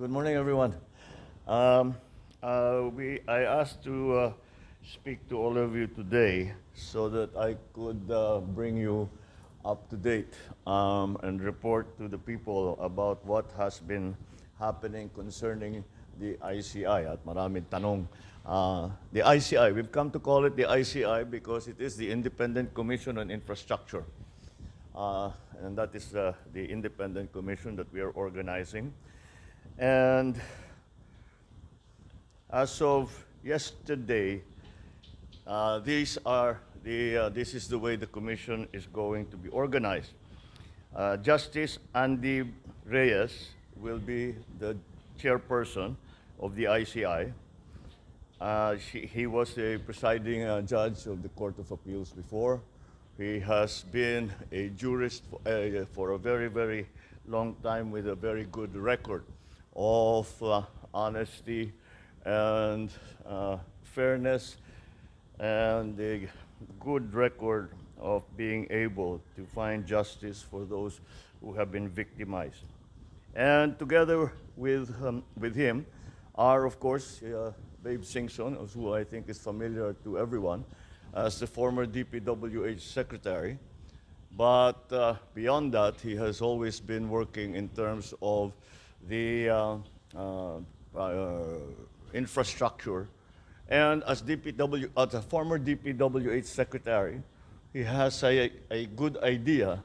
Good morning, everyone. I asked to speak to all of you today so that I could bring you up to date and report to the people about what has been happening concerning the ICI at maraming tanong. The ICI, we've come to call it the ICI because it is the Independent Commission on Infrastructure. And that is the independent commission that we are organizing. And as of yesterday, this is the way the commission is going to be organized. Justice Andy Reyes will be the chairperson of the ICI. He was a presiding judge of the Court of Appeals before. He has been a jurist for a very, very long time with a very good record of honesty and fairness and a good record of being able to find justice for those who have been victimized. And together with him are, of course, Babe Singson, who I think is familiar to everyone, as the former DPWH secretary. But beyond that, he has always been working in terms of the infrastructure. And as a former DPWH secretary, he has a good idea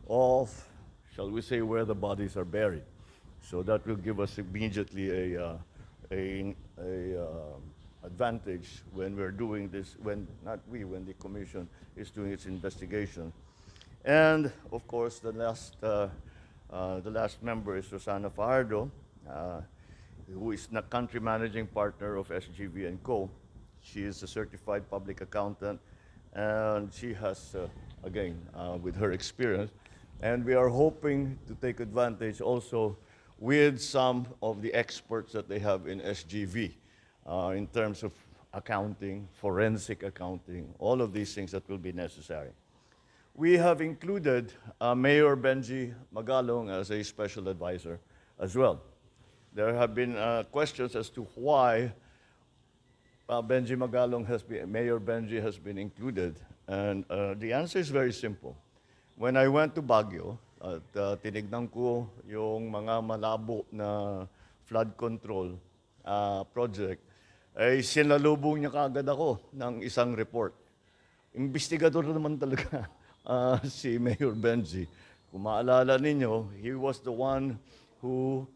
of, shall we say, where the bodies are buried. So that will give us immediately a advantage when we're doing this, when the commission is doing its investigation. And of course, the last member is Rosana Fajardo, who is the country managing partner of SGV and Co. She is a certified public accountant, and she has, again, with her experience, and we are hoping to take advantage also with some of the experts that they have in SGV in terms of accounting, forensic accounting, all of these things that will be necessary. We have included Mayor Benji Magalong as a special advisor as well. There have been questions as to why Mayor Benji has been included, and the answer is very simple. When I went to Baguio, at tinignan ko yung mga malabo na flood control project, ay sinalubong niya kaagad ako ng isang report. Investigador naman talaga si Mayor Benji. Kung maalala ninyo, he was the one who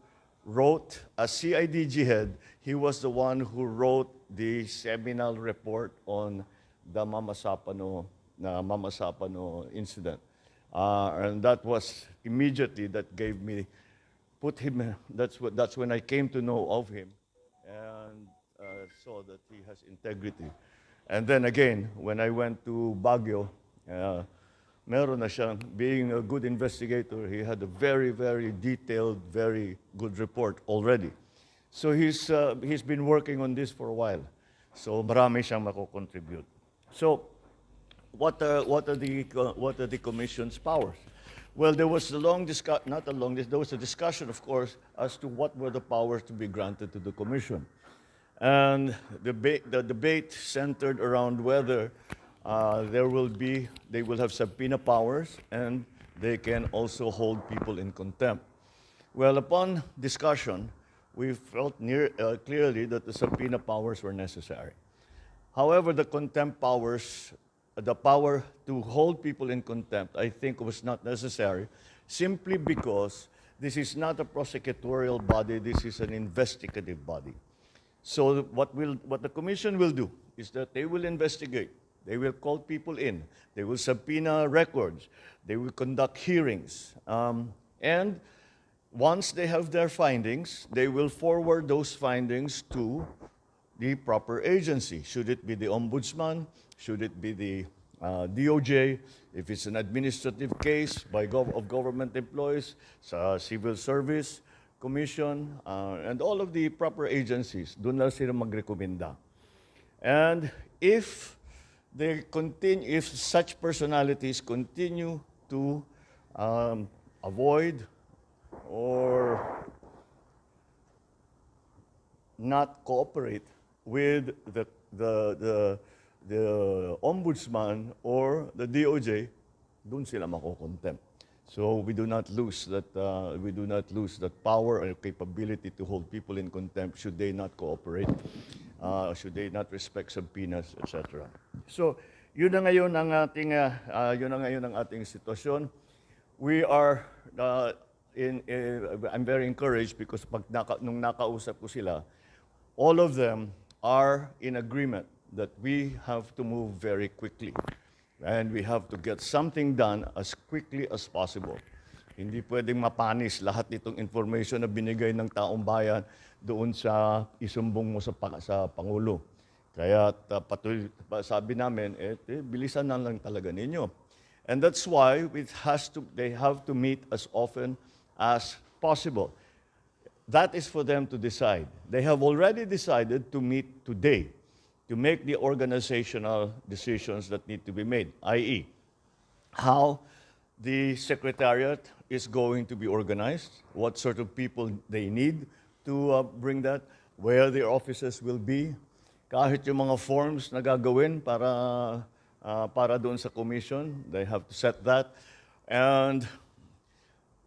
wrote, as CIDG head, he was the one who wrote the seminal report on the Mamasapano incident. And that was immediately that gave me, that's when I came to know of him and saw that he has integrity. And then again, when I went to Baguio, meron na siyang, being a good investigator, he had a very, very detailed, very good report already. So he's been working on this for a while. So marami siyang mako-contribute. So what are the commission's powers? Well, there was a there was a discussion, of course, as to what were the powers to be granted to the commission. And the debate centered around whether they will have subpoena powers, and they can also hold people in contempt. Well, upon discussion, we felt clearly that the subpoena powers were necessary. However, the contempt powers, the power to hold people in contempt, I think was not necessary, simply because this is not a prosecutorial body, this is an investigative body. So what the commission will do is that they will investigate. They will call people in. They will subpoena records. They will conduct hearings. And once they have their findings, they will forward those findings to the proper agency. Should it be the Ombudsman? Should it be the DOJ? If it's an administrative case of government employees, Civil Service Commission, and all of the proper agencies, doon lang sila magrekomenda. And if such personalities continue to avoid or not cooperate with the ombudsman or the DOJ, doon sila makokontempt. So we do not lose that power or capability to hold people in contempt should they not cooperate, should they not respect subpoenas, etc. So yun na ngayon ang ating sitwasyon. We are I'm very encouraged because nung nakausap ko sila, all of them are in agreement that we have to move very quickly. And we have to get something done as quickly as possible. Hindi pwedeng mapanis lahat itong information na binigay ng taong bayan doon sa isumbong mo sa Pangulo. Kaya sabi namin, bilisan na lang talaga ninyo. And that's why they have to meet as often as possible. That is for them to decide. They have already decided to meet today to make the organizational decisions that need to be made, i.e., how the Secretariat is going to be organized, what sort of people they need to bring that, where their offices will be, kahit yung mga forms na gagawin para doon sa commission, they have to set that. And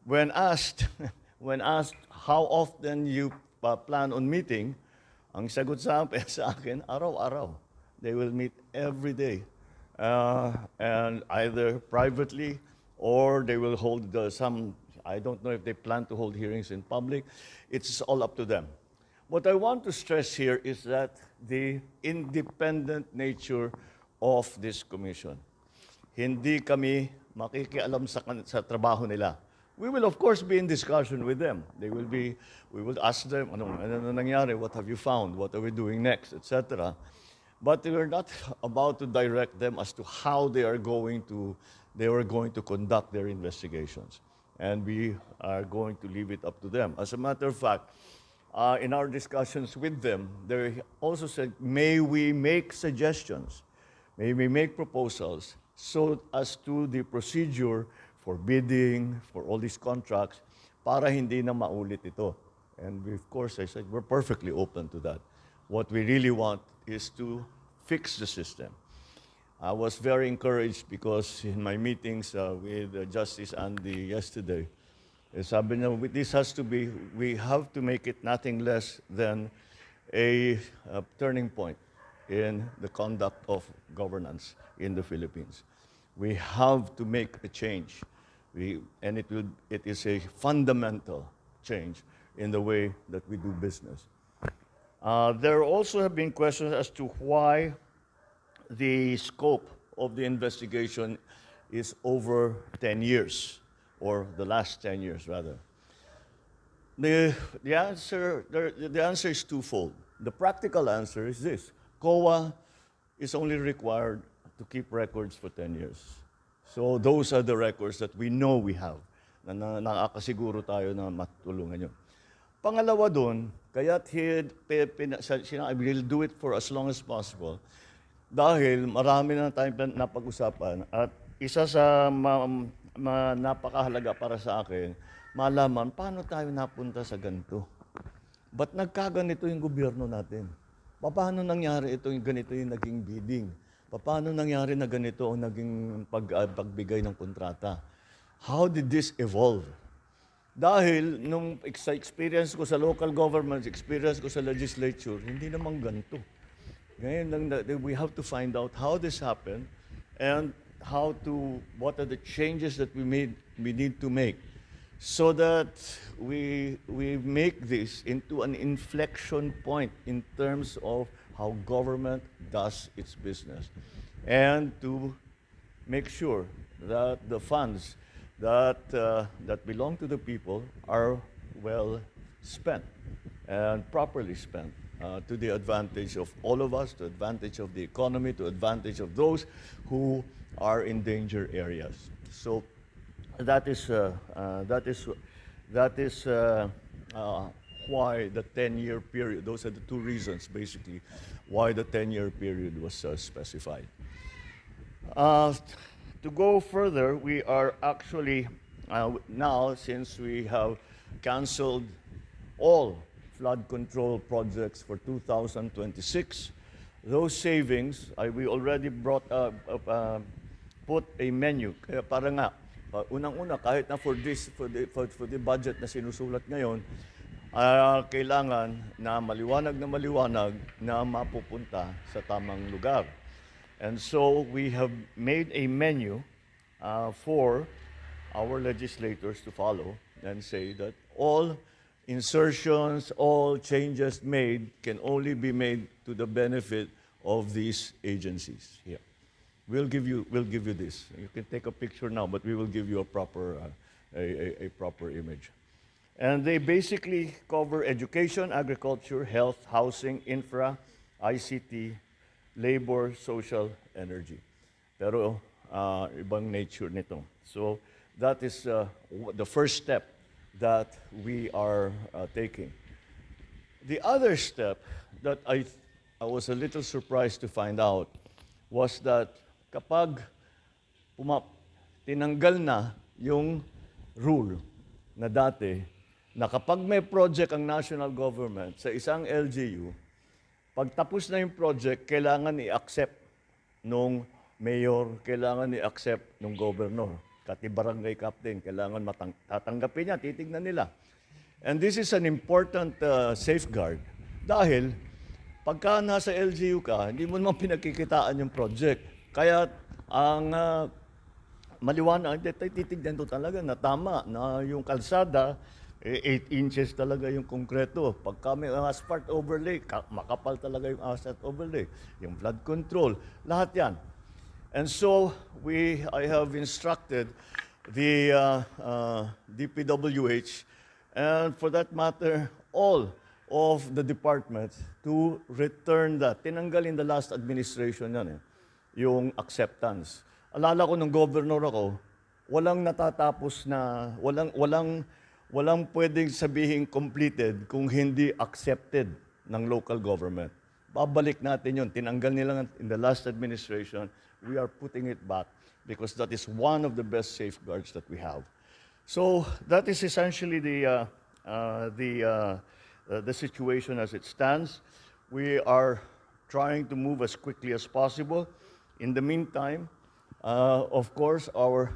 when asked how often you plan on meeting, ang sagot sa akin, araw-araw. They will meet every day. And either privately or they will hold I don't know if they plan to hold hearings in public. It's all up to them. What I want to stress here is that the independent nature of this commission. Hindi kami makikialam sa trabaho nila. We will, of course, be in discussion with them. We will ask them, ano nangyari, what have you found, what are we doing next, etc. But we're not about to direct them as to how they are going to conduct their investigations. And we are going to leave it up to them. As a matter of fact, in our discussions with them, they also said, may we make suggestions, may we make proposals so as to the procedure for bidding, for all these contracts, para hindi na maulit ito. And of course, I said, we're perfectly open to that. What we really want is to fix the system. I was very encouraged because in my meetings with Justice Andy yesterday, sabi niya, we have to make it nothing less than a turning point in the conduct of governance in the Philippines. We have to make a change, and it is a fundamental change in the way that we do business. There also have been questions as to why the scope of the investigation is over 10 years, or the last 10 years, rather. The answer is twofold. The practical answer is this. COA is only required to keep records for 10 years. So those are the records that we know we have, na nakakasiguro tayo na matulungan nyo. Pangalawa doon, kaya we'll do it for as long as possible, dahil marami na tayong napag-usapan, at isa sa napakahalaga para sa akin, malaman paano tayo napunta sa ganito. Ba't nagkaganito yung gobyerno natin? Paano nangyari ganito yung naging bidding? Paano nangyari na ganito ang naging pagbigay ng kontrata? How did this evolve? Dahil sa experience ko sa local governments, experience ko sa legislature, hindi naman ganito. Ngayon we have to find out how this happened and what are the changes that we need to make so that we make this into an inflection point in terms of how government does its business, and to make sure that the funds that belong to the people are well spent and properly spent to the advantage of all of us, to the advantage of the economy, to the advantage of those who are in danger areas. So that is why the 10-year period, those are the two reasons basically why the 10-year period was specified. To go further, we are actually now, since we have canceled all flood control projects for 2026. Those savings, we already put a menu. Kaya para nga, unang-una, kahit na for the budget na sinusulat ngayon, kailangan na maliwanag na mapupunta sa tamang lugar. And so we have made a menu for our legislators to follow and say that all insertions, all changes made can only be made to the benefit of these agencies. Here, we'll give you this. You can take a picture now, but we will give you a proper image. And they basically cover education, agriculture, health, housing, infra, ICT, labor, social, energy. Pero ibang nature nito. So that is the first step that we are taking. The other step that I was a little surprised to find out was that kapag tinanggal na yung rule na dati na kapag may project ang national government sa isang LGU, pag tapos na yung project, kailangan i-accept nung mayor, kailangan i-accept nung governor. Kati barangay captain, kailangan tatanggapin niya, titignan nila. And this is an important safeguard dahil pagka nasa LGU ka, hindi mo naman pinagkikitaan yung project. Kaya ang maliwanag, titignan to talaga na tama, na yung kalsada, 8 inches talaga yung konkreto. Pagka may asphalt overlay, makapal talaga yung asphalt overlay. Yung flood control, lahat yan. And so I have instructed the DPWH and for that matter, all of the departments to return that. Tinanggal in the last administration yan yung acceptance. Alala ko nung governor ako, walang natatapos na, walang pwedeng sabihin completed kung hindi accepted ng local government. Babalik natin yun. Tinanggal nila in the last administration. We are putting it back because that is one of the best safeguards that we have. So that is essentially the situation as it stands. We are trying to move as quickly as possible. In the meantime, of course, our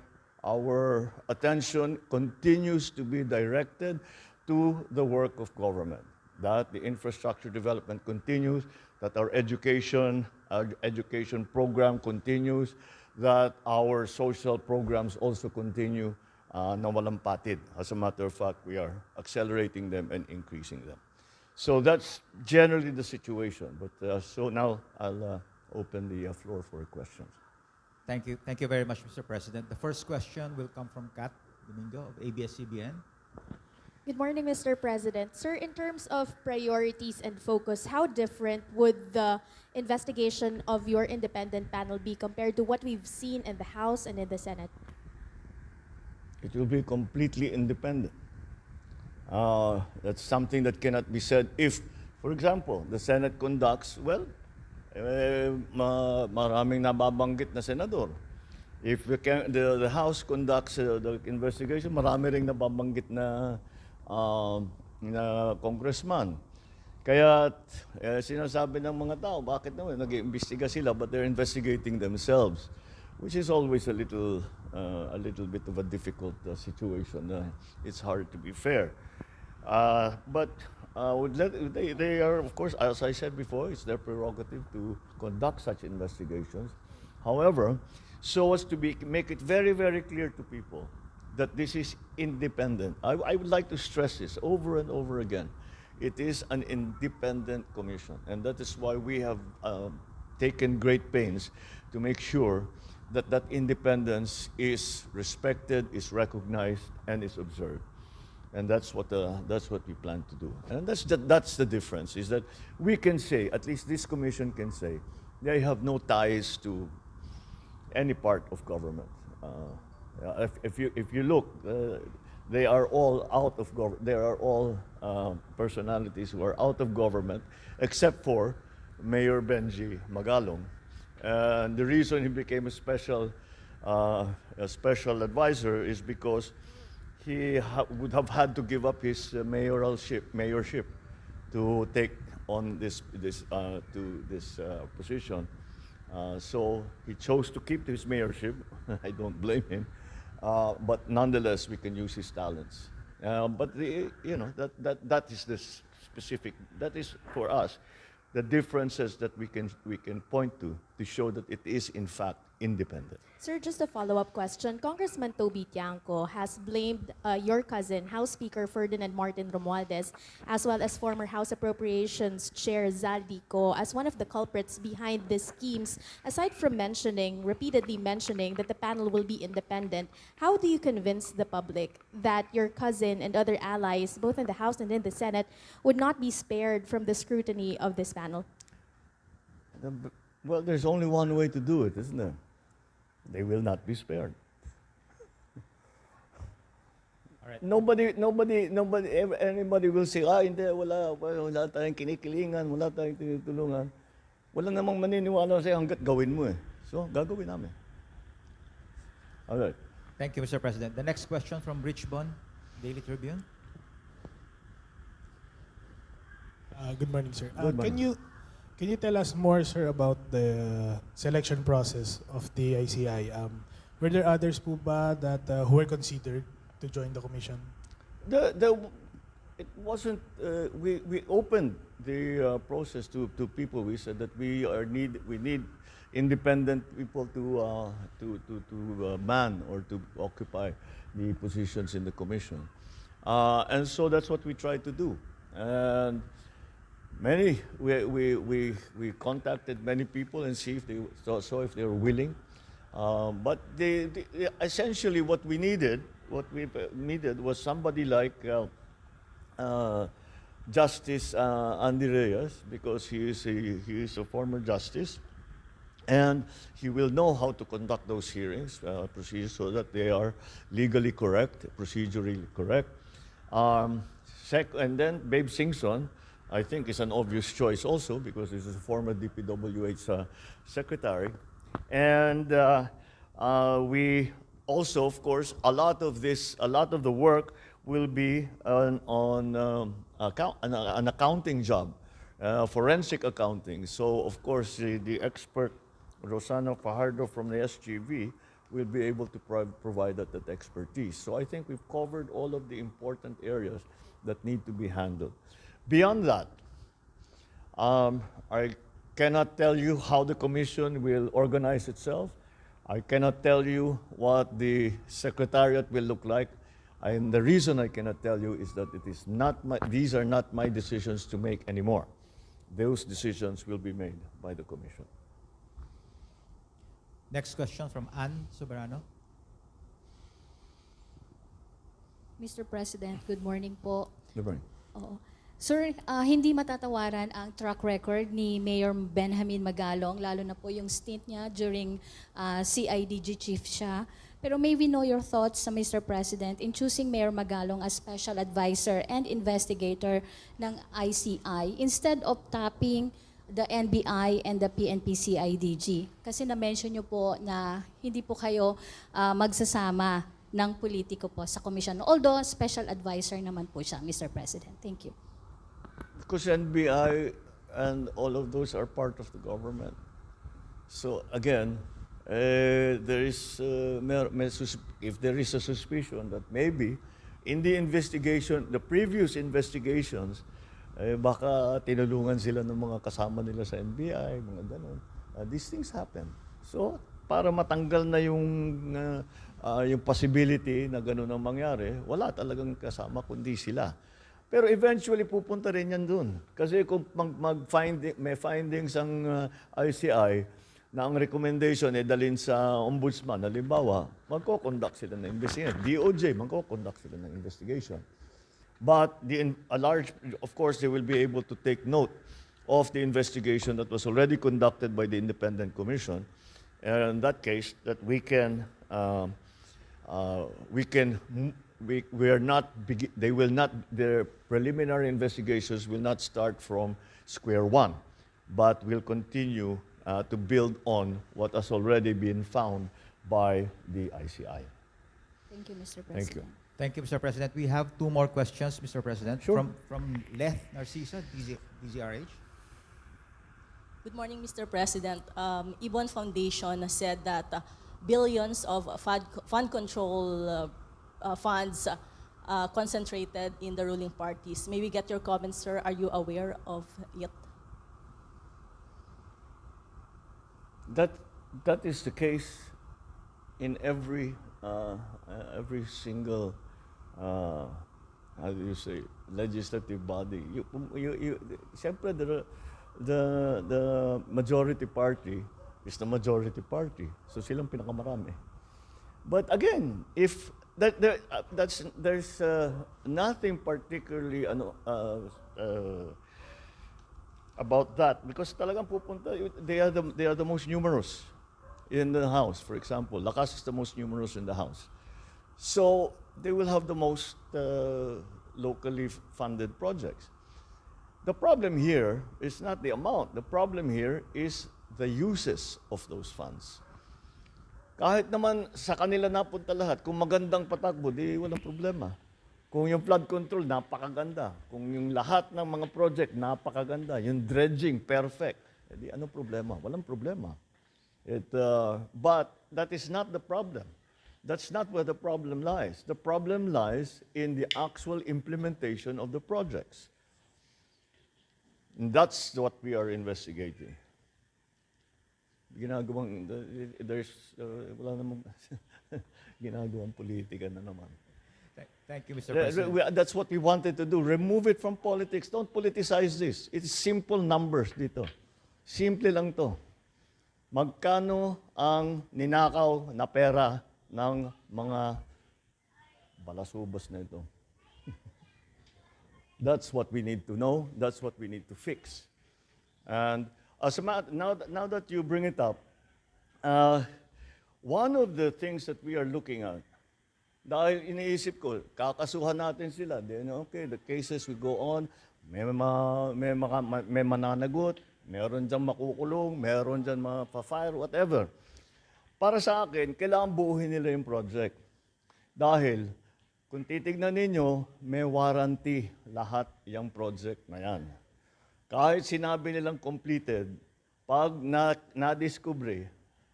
attention continues to be directed to the work of government, that the infrastructure development continues, that our education program continues, that our social programs also continue na walang patid. As a matter of fact, we are accelerating them and increasing them. So that's generally the situation. But so now I'll open the floor for questions. Thank you. Thank you very much, Mr. President. The first question will come from Kat Domingo of ABS-CBN. Good morning, Mr. President. Sir, in terms of priorities and focus, how different would the investigation of your independent panel be compared to what we've seen in the House and in the Senate? It will be completely independent. That's something that cannot be said if, for example, the Senate conducts, maraming nababanggit na senador. If the House conducts the investigation, marami ring nababanggit na congressman. Kaya sinasabi ng mga tao, bakit naman nag-iimbestiga sila but they're investigating themselves, which is always a little bit of a difficult situation. It's hard to be fair. But they are, of course, as I said before, it's their prerogative to conduct such investigations. However, so as to make it very, very clear to people that this is independent. I would like to stress this over and over again. It is an independent commission, and that is why we have taken great pains to make sure that that independence is respected, is recognized, and is observed. And that's what we plan to do. And that's the difference, is that we can say, at least this commission can say, they have no ties to any part of government. If you look, they are all out of government. They are all personalities who are out of government, except for Mayor Benji Magalong. And the reason he became a special advisor is because he would have had to give up his mayorship to take on this position. So he chose to keep his mayorship. I don't blame him. But nonetheless, we can use his talents. But that is the specific. That is for us the differences that we can point to show that it is in fact independent. Sir, just a follow-up question. Congressman Toby Tiangco has blamed your cousin, House Speaker Ferdinand Martin Romualdez, as well as former House Appropriations Chair Zaldico, as one of the culprits behind these schemes. Aside from repeatedly mentioning that the panel will be independent, how do you convince the public that your cousin and other allies, both in the House and in the Senate, would not be spared from the scrutiny of this panel? Well, there's only one way to do it, isn't there? They will not be spared. All right. Anybody will say, hindi, wala tayong kinikilingan, wala tayong tinutulungan. Wala namang maniniwala sa'yo hanggat gawin mo eh. So, gagawin namin. All right. Thank you, Mr. President. The next question from Rich Bon, Daily Tribune. Good morning, sir. Good morning. Can you tell us more, sir, about the selection process of the ICI? Were there others po ba that who were considered to join the commission? It wasn't. We opened the process to people. We said that we need independent people to man or to occupy the positions in the commission, and so that's what we tried to do. And we contacted many people and see if they were willing. But essentially what we needed was somebody like Justice Andy Reyes, because he is a former justice, and he will know how to conduct those hearings, procedures, so that they are legally correct, procedurally correct. And then Babe Singson, I think, is an obvious choice also, because he's a former DPWH secretary. And we also, of course, a lot of the work will be an accounting job, forensic accounting. So, of course, the expert, Rosana Fajardo from the SGV, will be able to provide that expertise. So I think we've covered all of the important areas that need to be handled. Beyond that, I cannot tell you how the commission will organize itself. I cannot tell you what the secretariat will look like. And the reason I cannot tell you is that these are not my decisions to make anymore. Those decisions will be made by the commission. Next question from Ann Soberano. Mr. President, good morning po. Good morning. Oo. Sir, hindi matatawaran ang track record ni Mayor Benjamin Magalong, lalo na po yung stint niya during CIDG chief siya. Pero may we know your thoughts, Mr. President, in choosing Mayor Magalong as special advisor and investigator ng ICI instead of tapping the NBI and the PNP-CIDG? Kasi na-mention niyo po na hindi po kayo magsasama ng politiko po sa komisyon. Although, special advisor naman po siya, Mr. President. Thank you. Because NBI and all of those are part of the government. So again, if there is a suspicion that maybe in the investigation, the previous investigations, baka tinulungan sila ng mga kasama nila sa NBI, mga ganun. These things happen. So para matanggal na yung possibility na ganun ang mangyari, wala talagang kasama kundi sila. Pero eventually pupunta rin yan dun. Kasi kung may findings ang ICI na ang recommendation ay dalhin sa ombudsman, halimbawa, magko-conduct sila ng investigation. DOJ, magko-conduct sila ng investigation. But of course, they will be able to take note of the investigation that was already conducted by the independent commission. And in that case, that their preliminary investigations will not start from square one, but will continue to build on what has already been found by the ICI. Thank you, Mr. President. Thank you. Thank you, Mr. President. We have two more questions, Mr. President. Sure. From Leth Narcisa, DZRH. Good morning, Mr. President. Ibon Foundation said that billions of fund control funds concentrated in the ruling parties. May we get your comments, sir? Are you aware of it? That is the case in every single how do you say legislative body. Siyempre, the majority party is the majority party. So silang pinakamarami. But again, if there's nothing particularly about that, because talagang pupunta, they are the most numerous in the House. For example, Lakas is the most numerous in the House. So they will have the most locally funded projects. The problem here is not the amount. The problem here is the uses of those funds. Kahit naman sa kanila napunta lahat, kung magandang patakbo, di walang problema. Kung yung flood control, napakaganda. Kung yung lahat ng mga project, napakaganda. Yung dredging, perfect. Eh, di ano problema? Walang problema. But that is not the problem. That's not where the problem lies. The problem lies in the actual implementation of the projects. And that's what we are investigating. Ginagawang, wala namang ginagawang politika na naman. Thank you, Mr. President. That's what we wanted to do. Remove it from politics. Don't politicize this. It's simple numbers dito. Simple lang to. Magkano ang ninakaw na pera ng mga balasubas na ito? That's what we need to know. That's what we need to fix. And now that you bring it up, one of the things that we are looking at, dahil iniisip ko, kakasuhan natin sila. Then, okay, the cases will go on. May mananagot, meron dyan makukulong, meron dyan mapa-fire, whatever. Para sa akin, kailangan buuhin nila yung project. Dahil, kung titignan ninyo, may warranty lahat yung project na yan. Kahit sinabi nilang completed, pag na-discover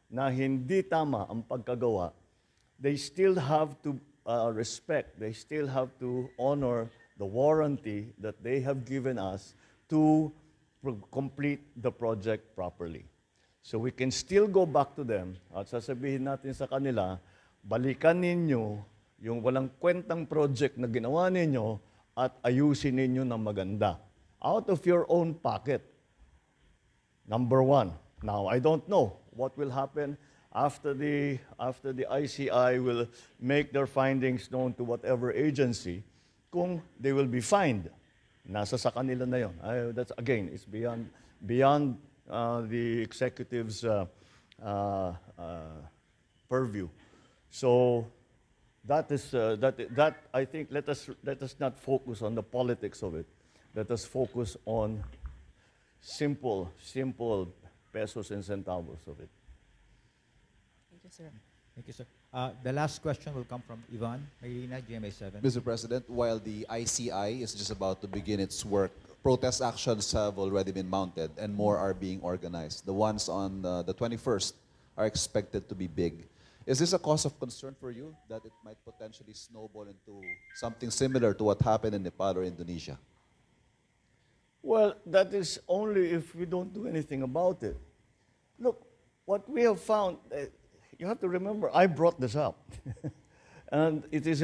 na hindi tama ang pagkagawa, they still have to respect, they still have to honor the warranty that they have given us to complete the project properly. So we can still go back to them at sasabihin natin sa kanila, balikan ninyo yung walang kwentang project na ginawa ninyo at ayusin ninyo ng maganda. Out of your own pocket. Number one. Now, I don't know what will happen after the ICI will make their findings known to whatever agency, kung they will be fined. Nasa sa kanila na yun. That's, again, it's beyond the executive's purview. So that I think let us not focus on the politics of it. Let us focus on simple pesos and centavos of it. Thank you, sir. Thank you, sir. The last question will come from Ivan Mayrina, GMA7. Mr. President, while the ICI is just about to begin its work, protest actions have already been mounted and more are being organized. The ones on the 21st are expected to be big. Is this a cause of concern for you that it might potentially snowball into something similar to what happened in Nepal or Indonesia? Well, that is only if we don't do anything about it. Look, what we have found, you have to remember, I brought this up. And it is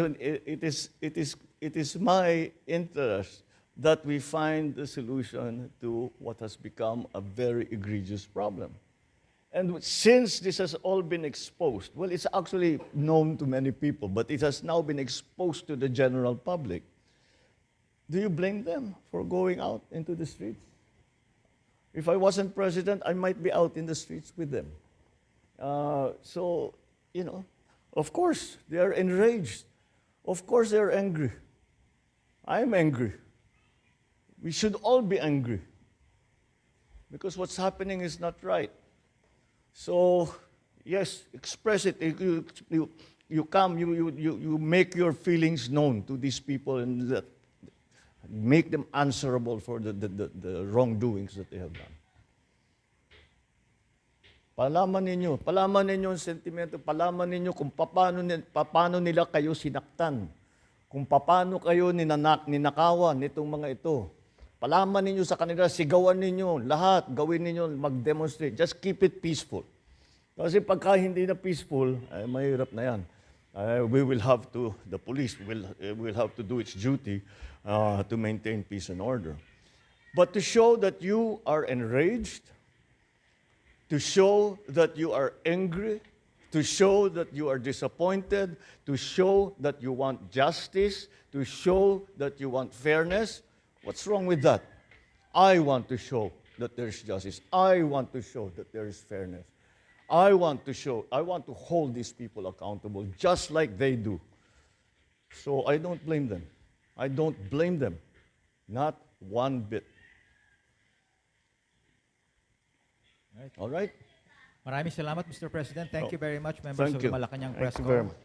my interest that we find the solution to what has become a very egregious problem. And since this has all been exposed, well, it's actually known to many people, but it has now been exposed to the general public. Do you blame them for going out into the streets? If I wasn't president, I might be out in the streets with them. So, of course, they are enraged. Of course, they are angry. I'm angry. We should all be angry because what's happening is not right. So, yes, express it. you come, you make your feelings known to these people and make them answerable for the wrongdoings that they have done. Palaman ninyo ang sentimento, palaman ninyo kung paano nila kayo sinaktan, kung paano kayo ninakawan nitong mga ito. Palaman ninyo sa kanila, sigawan ninyo, lahat, gawin ninyo, mag-demonstrate. Just keep it peaceful. Kasi pagka hindi na peaceful, mahirap na yan. The police will have to do its duty to maintain peace and order. But to show that you are enraged, to show that you are angry, to show that you are disappointed, to show that you want justice, to show that you want fairness, what's wrong with that? I want to show that there's justice. I want to show that there is fairness. I want to hold these people accountable just like they do. So I don't blame them. I don't blame them. Not one bit. All right? Maraming salamat, Mr. President. Thank you very much, members Thank of you. the Malacañang Thank you Presscon. very much.